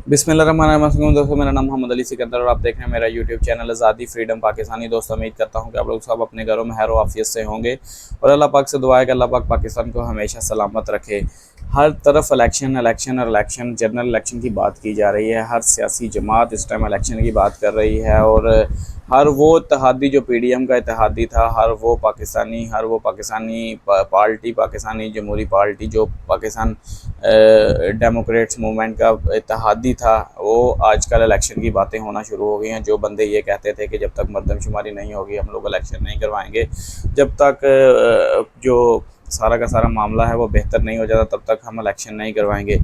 बिस्मिल्लाहिर्रहमानिर्रहीम। दोस्तों, मेरा नाम मोहम्मद अली सिकंदर और आप देख रहे हैं मेरा यूट्यूब चैनल आज़ादी फ्रीडम पाकिस्तानी। दोस्तों, उम्मीद करता हूं कि आप लोग सब अपने घरों में खैर व आफियत से होंगे और अल्लाह पाक से दुआ है कि अल्लाह पाक पाकिस्तान को हमेशा सलामत रखे। हर तरफ इलेक्शन इलेक्शन और इलेक्शन, जनरल इलेक्शन की बात की जा रही है। हर सियासी जमात इस टाइम इलेक्शन की बात कर रही है और हर वो इत्तेहादी जो पीडीएम का इत्तेहादी था, हर वो पाकिस्तानी पार्टी, पाकिस्तानी जमहूरी पार्टी जो पाकिस्तान डेमोक्रेट्स मूवमेंट का इत्तेहादी था, वो आजकल इलेक्शन की बातें होना शुरू हो गई हैं। जो बंदे ये कहते थे कि जब तक मरदमशुमारी नहीं होगी हम लोग इलेक्शन नहीं करवाएंगे, जब तक जो सारा का सारा मामला है वो बेहतर नहीं हो जाता, तब तक हम इलेक्शन नहीं करवाएंगे।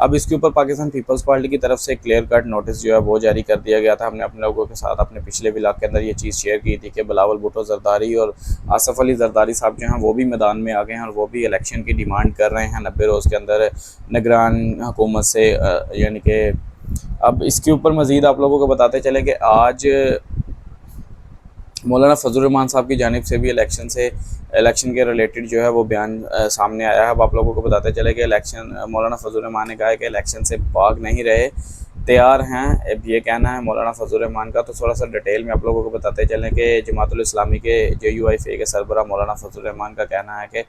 अब इसके ऊपर पाकिस्तान पीपल्स पार्टी की तरफ से क्लियर कट नोटिस जो है वो जारी कर दिया गया था। हमने अपने लोगों के साथ अपने पिछले व्लॉग के अंदर ये चीज़ शेयर की थी कि बिलावल भुट्टो जरदारी और आसफ़ अली जरदारी साहब जो हैं वो भी मैदान में आ गए हैं और वो भी इलेक्शन की डिमांड कर रहे हैं 90 रोज़ के अंदर निगरान हुकूमत से। यानी कि अब इसके ऊपर मज़ीद आप लोगों को बताते चले कि आज मौलाना फजल रहमान साहब की जानिब से भी इलेक्शन के रिलेटेड जो है वो बयान सामने आया है। अब आप लोगों को बताते चले कि मौलाना फजल रहमान ने कहा है कि इलेक्शन से भाग नहीं रहे, तैयार हैं। अब ये कहना है मौलाना फजल रहमान का। तो थोड़ा सा डिटेल में आप लोगों को बताते चलें कि जमातुल इस्लामी के JUIFA के सरबराह मौलाना फजल रहमान का कहना है कि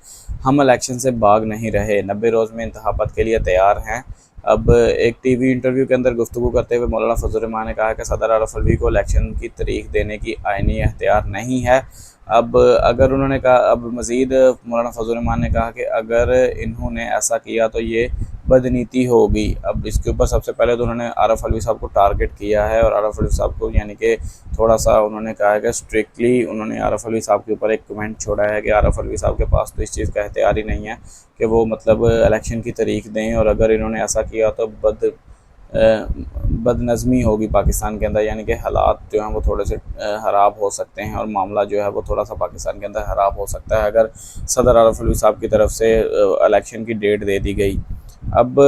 हम इलेक्शन से भाग नहीं रहे, 90 रोज़ में इंतखाबात के लिए तैयार हैं। अब एक टीवी इंटरव्यू के अंदर गुफ्तगू करते हुए मौलाना फजल रहमान ने कहा कि सदर आरिफ अलवी को इलेक्शन की तारीख देने की आईनी अख्तियार नहीं है। अब अगर उन्होंने कहा, अब मज़ीद मौलाना फजल रहमान ने कहा कि अगर इन्होंने ऐसा किया तो ये बदनीति होगी। अब इसके ऊपर सबसे पहले तो उन्होंने आरिफ अलवी साहब को टारगेट किया है और आरिफ अलवी साहब को यानी कि थोड़ा सा उन्होंने कहा है कि स्ट्रिक्टली उन्होंने आरिफ अलवी साहब के ऊपर एक कमेंट छोड़ा है कि आरिफ अलवी साहब के पास तो इस चीज़ का इख्तियार ही नहीं है कि वो मतलब इलेक्शन की तारीख दें, और अगर इन्होंने ऐसा किया तो बदनज़मी होगी पाकिस्तान के अंदर, यानी कि हालात जो हैं वो थोड़े से ख़राब हो सकते हैं और मामला जो है वो थोड़ा सा पाकिस्तान के अंदर ख़राब हो सकता है अगर सदर आरिफ अलवी साहब की तरफ से इलेक्शन की डेट दे दी गई। अब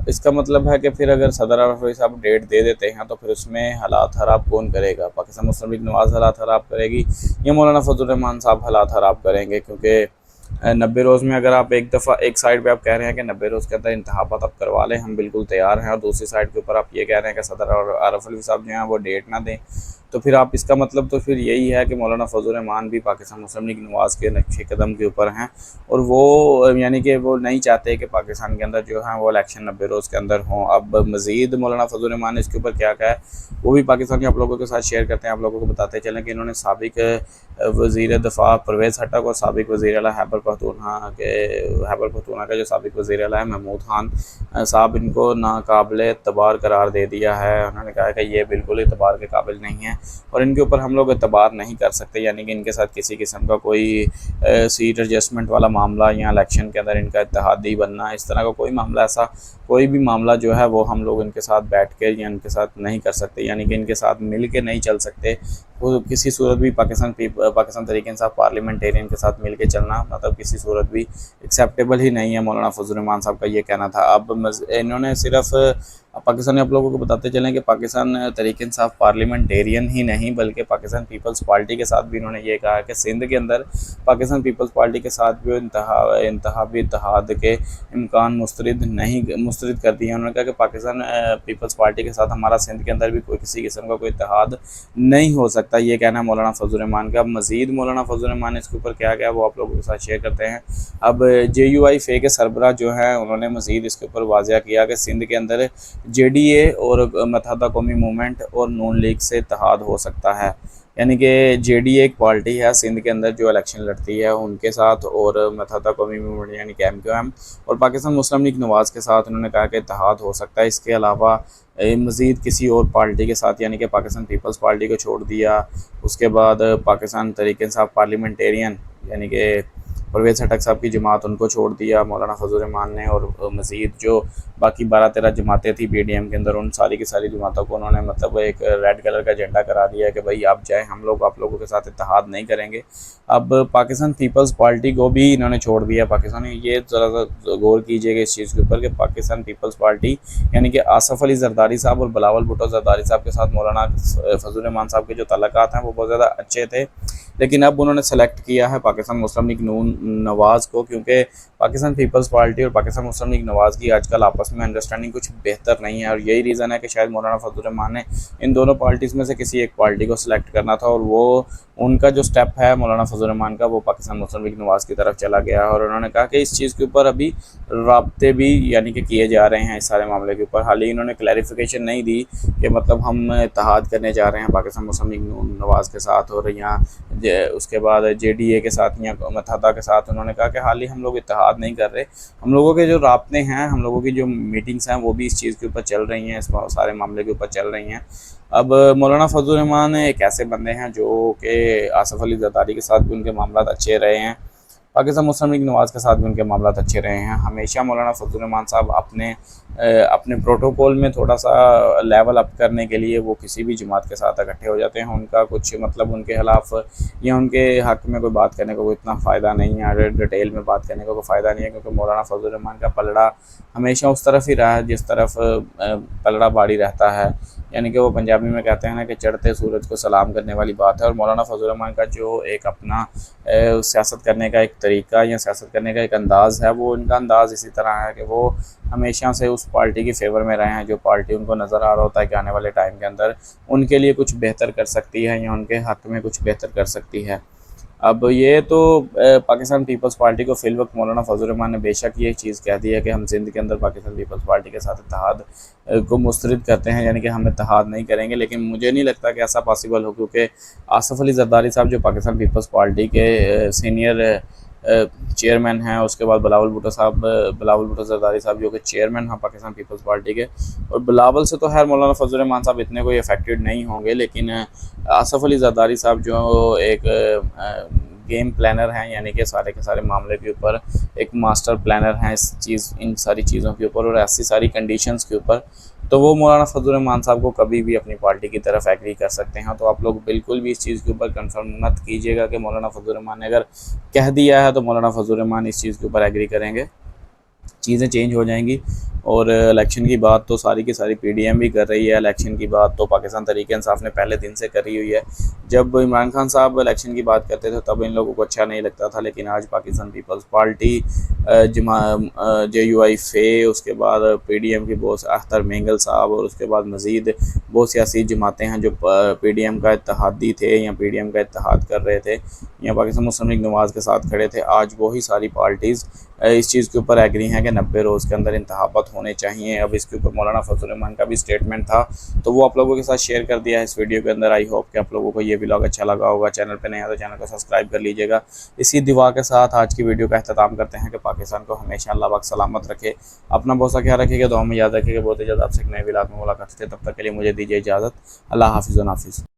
इसका मतलब है कि फिर अगर सदर आरिफ अलवी साहब डेट दे देते हैं तो फिर उसमें हालात ख़राब कौन करेगा? पाकिस्तान मुस्लिम लीग नवाज़ हालात ख़राब करेगी या मौलाना फजल रहमान साहब हालात ख़राब करेंगे? क्योंकि 90 रोज़ में अगर आप एक दफ़ा एक साइड पे आप कह रहे हैं कि 90 रोज़ के अंदर इंतखाबात आप करवा लें, हम बिल्कुल तैयार हैं, और दूसरी साइड के ऊपर आप ये कह रहे हैं कि सदर और आरिफ अलवी साहब जो हैं वो डेट ना दें, तो फिर आप इसका मतलब तो फिर यही है कि मौलाना फजल रहमान भी पाकिस्तान मुस्लिम लीग नवाज़ के नक्शे कदम के ऊपर हैं और वो यानी कि वो नहीं चाहते कि पाकिस्तान के अंदर जो है वो इलेक्शन 90 रोज़ के अंदर हों। अब मज़ीद मौलाना फजल रहमान ने इसके ऊपर क्या कहा है वो भी पाकिस्तान के आप लोगों के साथ शेयर करते हैं। आप लोगों को बताते चलें कि इन्होंने साबिक वज़ीर दफ़ा परवेज़ हटक और साबिक वज़ीर आला खैबर पख्तूनख्वा का जो साबिक वज़ीर आला है महमूद खान साहब, इनको नाकाबिल एतबार करार दे दिया है। उन्होंने कहा कि ये बिल्कुल एतबार के काबिल नहीं है और इनके ऊपर हम लोग एतबार नहीं कर सकते, यानी कि इनके साथ किसी किस्म का कोई सीट एडजस्टमेंट वाला मामला या इलेक्शन के अंदर इनका इत्तेहादी बनना, इस तरह का कोई मामला, ऐसा कोई भी मामला जो है वो हम लोग इनके साथ बैठ के या इनके साथ नहीं कर सकते, यानी कि इनके साथ मिल के नहीं चल सकते। वो किसी सूरत भी पाकिस्तान तहरीक इंसाफ पार्लियामेंटेरियन के साथ मिल के चलना मतलब किसी सूरत भी एक्सेप्टेबल ही नहीं है। मौलाना फजल रहमान साहब का ये कहना था। अब इन्होंने सिर्फ पाकिस्तानी आप लोगों को बताते चलें कि पाकिस्तान तहरीक इंसाफ पार्लियामेंटेरियन ही नहीं बल्कि पाकिस्तान पीपल्स पार्टी के साथ भी इन्होंने ये कहा कि सिंध के अंदर पाकिस्तान पीपल्स पार्टी के साथ भी इंतहाबी इत्तेहाद के इम्कान मुस्तरद कर दिए हैं। उन्होंने कहा कि पाकिस्तान पीपल्स पार्टी के साथ हमारा सिंध के अंदर भी कोई किसी किस्म का कोई इत्तेहाद नहीं हो सकता, ये कहना है मौलाना फजल रहमान का। मज़ीद मौलाना फजल रहमान ने इसके ऊपर क्या गया वो आप लोगों के साथ शेयर करते हैं। अब JUIFA के सरबराह जो है उन्होंने मज़ीद इसके ऊपर वाज़िया किया कि सिंध के अंदर JDA और मुत्तहदा कौमी मूवमेंट और नून लीग से इत्तेहाद हो सकता है, यानी कि JDA एक पार्टी है सिंध के अंदर जो इलेक्शन लड़ती है उनके साथ, और मुत्तहदा कौमी मूवमेंट यानी कि MQM और पाकिस्तान मुस्लिम लीग नवाज़ के साथ उन्होंने कहा कि इत्तेहाद हो सकता है। इसके अलावा मज़ीद किसी और पार्टी के साथ यानी कि पाकिस्तान पीपल्स पार्टी को छोड़ दिया, उसके बाद पाकिस्तान तहरीक इंसाफ पार्लियामेंटेरियन यानी कि परवेज़ हटक साहब की जमात उनको छोड़ दिया मौलाना फजल रहमान ने, और मज़ीद जो बाकी 12-13 जमातें थी PDM के अंदर उन सारी की सारी जमातों को उन्होंने मतलब एक रेड कलर का झंडा करा दिया कि भाई आप जाएँ, हम लोग आप लोगों के साथ इत्तेहाद नहीं करेंगे। अब पाकिस्तान पीपल्स पार्टी को भी इन्होंने छोड़ दिया। पाकिस्तान ये ज़रा सा गौर कीजिएगा इस चीज़ के ऊपर कि पाकिस्तान पीपल्स पार्टी यानी कि आसफ़ अली जरदारी साहब और बिलावल भुट्टो जरदारी साहब के साथ मौलाना फजल रहमान साहब के जो तल्लुकात हैं वो बहुत ज़्यादा अच्छे थे, लेकिन अब उन्होंने सेलेक्ट किया है पाकिस्तान मुस्लिम लीग नून नवाज़ को, क्योंकि पाकिस्तान पीपल्स पार्टी और पाकिस्तान मुस्लिम लीग नवाज़ की आजकल आपस में अंडरस्टैंडिंग कुछ बेहतर नहीं है, और यही रीज़न है कि शायद मौलाना फजल रहमान ने इन दोनों पार्टीज़ में से किसी एक पार्टी को सिलेक्ट करना था, और वो उनका जो स्टेप है मौलाना फजल रहमान का वो पाकिस्तान मुस्लिम लीग नवाज़ की तरफ चला गया। और उन्होंने कहा कि इस चीज़ के ऊपर अभी राब्ते भी यानी कि किए जा रहे हैं इस सारे मामले के ऊपर। हाल ही इन्होंने क्लैरिफिकेशन नहीं दी कि मतलब हम इत्तेहाद करने जा रहे हैं पाकिस्तान मुस्लिम लीग नवाज़ के साथ और यहाँ उसके बाद JDA के साथ या मुत्तहदा के साथ। उन्होंने कहा कि हाल ही हम लोग इत्तेहाद नहीं कर रहे, हम लोगों के जो राब्ते हैं, हम लोगों की जो मीटिंग्स हैं वो भी इस चीज़ के ऊपर चल रही हैं, इस सारे मामले के ऊपर चल रही हैं। अब मौलाना फजल रहमान एक ऐसे बंदे हैं जो कि आसिफ अली जरदारी के साथ भी उनके मामला अच्छे रहे हैं, पाकिस्तान मुस्लिम लीग नवाज़ के साथ भी उनके मामला अच्छे रहे हैं। हमेशा मौलाना फजल रहमान साहब अपने प्रोटोकॉल में थोड़ा सा लेवल अप करने के लिए वो किसी भी जमात के साथ इकट्ठे हो जाते हैं। उनका कुछ मतलब उनके खिलाफ या उनके हक़ में कोई बात करने को कोई इतना फ़ायदा नहीं है, डिटेल में बात करने को कोई फ़ायदा नहीं है, क्योंकि मौलाना फजल रहमान का पलड़ा हमेशा उस तरफ ही रहा है जिस तरफ पलड़ा बाड़ी रहता है। यानी कि वो पंजाबी में कहते हैं ना कि चढ़ते सूरज को सलाम करने वाली बात है। और मौलाना फजल रहमान का जो एक अपना सियासत करने का एक तरीका या सियासत करने का एक अंदाज़ है, वो इनका अंदाज़ इसी तरह है कि वो हमेशा से उस पार्टी की फेवर में रहे हैं जो पार्टी उनको नज़र आ रहा होता है कि आने वाले टाइम के अंदर उनके लिए कुछ बेहतर कर सकती है या उनके हक़ में कुछ बेहतर कर सकती है। अब ये तो पाकिस्तान पीपल्स पार्टी को फ़िल वक्त मौलाना फजल रहमान ने बेशक ये चीज़ कह दी है कि हम सिंध के अंदर पाकिस्तान पीपल्स पार्टी के साथ इत्तेहाद को मुस्तरद करते हैं, यानी कि हम इत्तेहाद नहीं करेंगे। लेकिन मुझे नहीं लगता कि ऐसा पॉसिबल हो, क्योंकि आसिफ अली जरदारी साहब जो पाकिस्तान पीपल्स पार्टी के सीनियर चेयरमैन हैं, उसके बाद बिलावल भुट्टो जरदारी साहब जो कि चेयरमैन हैं पाकिस्तान पीपल्स पार्टी के। और बिलावल से तो खैर मौलाना फजल रहमान साहब इतने कोई अफेक्टेड नहीं होंगे, लेकिन आसिफ अली जरदारी साहब जो एक गेम प्लानर हैं, यानी कि सारे के सारे मामले के ऊपर एक मास्टर प्लानर हैं इन सारी चीज़ों के ऊपर और ऐसी सारी कंडीशंस के ऊपर, तो वो मौलाना फजल रहमान साहब को कभी भी अपनी पार्टी की तरफ एग्री कर सकते हैं। तो आप लोग बिल्कुल भी इस चीज़ के ऊपर कंफर्म मत कीजिएगा कि मौलाना फजल रहमान ने अगर कह दिया है तो मौलाना फजल रहमान इस चीज़ के ऊपर एग्री करेंगे। चीज़ें चेंज हो जाएंगी। और इलेक्शन की बात तो सारी की सारी PDM भी कर रही है, इलेक्शन की बात तो पाकिस्तान तहरीक इंसाफ ने पहले दिन से करी हुई है। जब इमरान खान साहब इलेक्शन की बात करते थे तब इन लोगों को अच्छा नहीं लगता था, लेकिन आज पाकिस्तान पीपल्स पार्टी, JUI फे, उसके बाद PDM की बहुत अख्तर मेंगल साहब और उसके बाद मज़ीद बहुत सियासी जमातें हैं जो PDM का इत्तेहादी थे या PDM का इत्तेहाद कर रहे थे या पाकिस्तान मुस्लिम लीग नवाज़ के साथ खड़े थे। आज वही सारी पार्टीज़ इस चीज़ के ऊपर एग्री हैं कि 90 रोज़ के अंदर इंतखाबात होने चाहिए। अब इसके ऊपर मौलाना फजल रहमान का भी स्टेटमेंट था, तो वो आप लोगों के साथ शेयर कर दिया है इस वीडियो के अंदर। आई होप कि आप लोगों को ये व्लॉग अच्छा लगा होगा। चैनल पे नया तो चैनल को सब्सक्राइब कर लीजिएगा। इसी दुआ के साथ आज की वीडियो का अख्ताम करते हैं कि पाकिस्तान को हमेशा अल्लाह पाक सलामत रखे। अपना बहुत सा ख्याल रखिएगा, दुआ में याद रखिएगा। बहुत ही जल्द आपसे एक नए व्लॉग में मुलाकात होती है, तब तक के लिए मुझे दीजिए इजाज़त। अल्लाह हाफिज़ व नाफिज़।